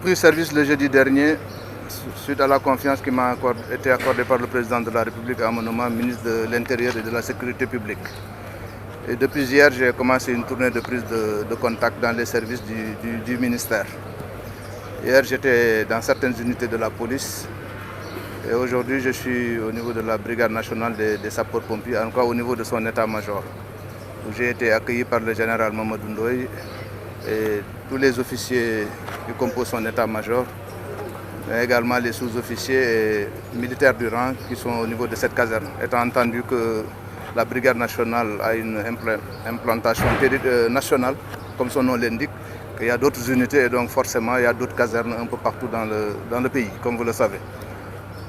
pris service le jeudi dernier suite à la confiance qui m'a été accordée par le président de la République à mon nom, ministre de l'Intérieur et de la Sécurité publique. Et depuis hier, j'ai commencé une tournée de prise de contact dans les services du ministère. Hier, j'étais dans certaines unités de la police et aujourd'hui, je suis au niveau de la Brigade nationale des sapeurs-pompiers, en tout cas au niveau de son état-major, où j'ai été accueilli par le général Mamadou Ndoye et tous les officiers qui composent son état-major, mais également les sous-officiers et militaires du rang qui sont au niveau de cette caserne, étant entendu que la Brigade nationale a une implantation nationale, comme son nom l'indique, qu'il y a d'autres unités et donc forcément il y a d'autres casernes un peu partout dans le pays, comme vous le savez.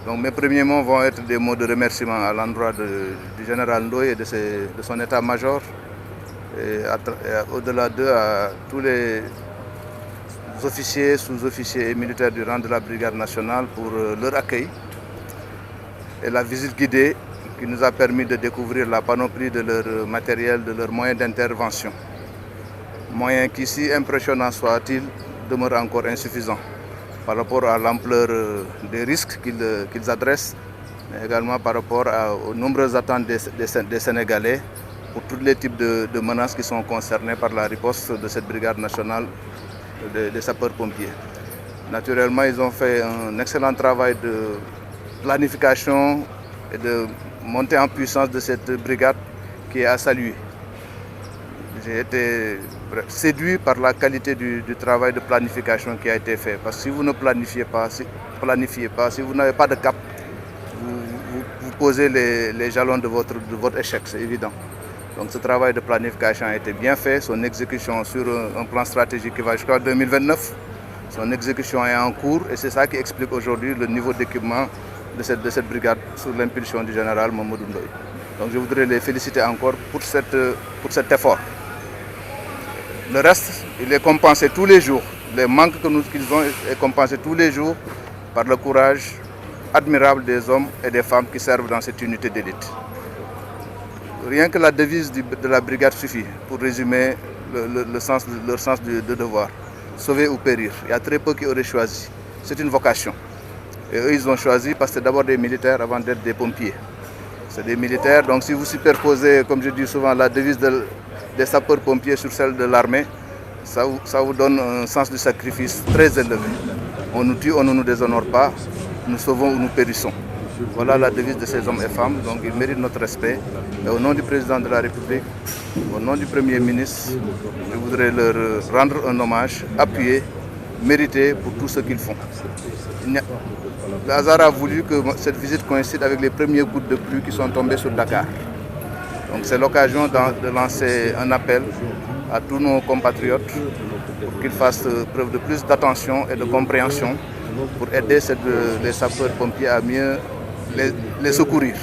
Donc mes premiers mots vont être des mots de remerciement à l'endroit du général Ndoye et de son état-major, et au-delà d'eux à tous les officiers, sous-officiers et militaires du rang de la Brigade nationale pour leur accueil et la visite guidée qui nous a permis de découvrir la panoplie de leur matériel, de leurs moyens d'intervention. Moyens qui, si impressionnants soient-ils, demeurent encore insuffisants par rapport à l'ampleur des risques qu'ils adressent, mais également par rapport aux nombreuses attentes des Sénégalais pour tous les types de menaces qui sont concernées par la riposte de cette brigade nationale des sapeurs-pompiers. Naturellement, ils ont fait un excellent travail de planification et de montée en puissance de cette brigade qui est à saluer. J'ai été séduit par la qualité du travail de planification qui a été fait. Parce que si vous ne planifiez pas, si vous n'avez pas de cap, vous posez les jalons de votre échec, c'est évident. Donc ce travail de planification a été bien fait, son exécution sur un plan stratégique qui va jusqu'en 2029, son exécution est en cours et c'est ça qui explique aujourd'hui le niveau d'équipement de cette brigade sous l'impulsion du général Mamadou Ndoye. Donc je voudrais les féliciter encore pour cet effort. Le reste, il est compensé tous les jours. Les manques qu'ils ont est compensé tous les jours par le courage admirable des hommes et des femmes qui servent dans cette unité d'élite. Rien que la devise de la brigade suffit pour résumer leur sens du devoir. Sauver ou périr. Il y a très peu qui auraient choisi. C'est une vocation. Et eux, ils ont choisi parce que c'est d'abord des militaires avant d'être des pompiers. C'est des militaires, donc si vous superposez, comme je dis souvent, la devise des sapeurs-pompiers sur celle de l'armée, ça vous donne un sens du sacrifice très élevé. On nous tue, on ne nous déshonore pas, nous sauvons ou nous périssons. Voilà la devise de ces hommes et femmes, donc ils méritent notre respect. Et au nom du président de la République, au nom du Premier ministre, je voudrais leur rendre un hommage appuyé, mérité pour tout ce qu'ils font. Le hasard a voulu que cette visite coïncide avec les premières gouttes de pluie qui sont tombées sur Dakar. Donc c'est l'occasion de lancer un appel à tous nos compatriotes pour qu'ils fassent preuve de plus d'attention et de compréhension pour aider les sapeurs-pompiers à mieux les secourir.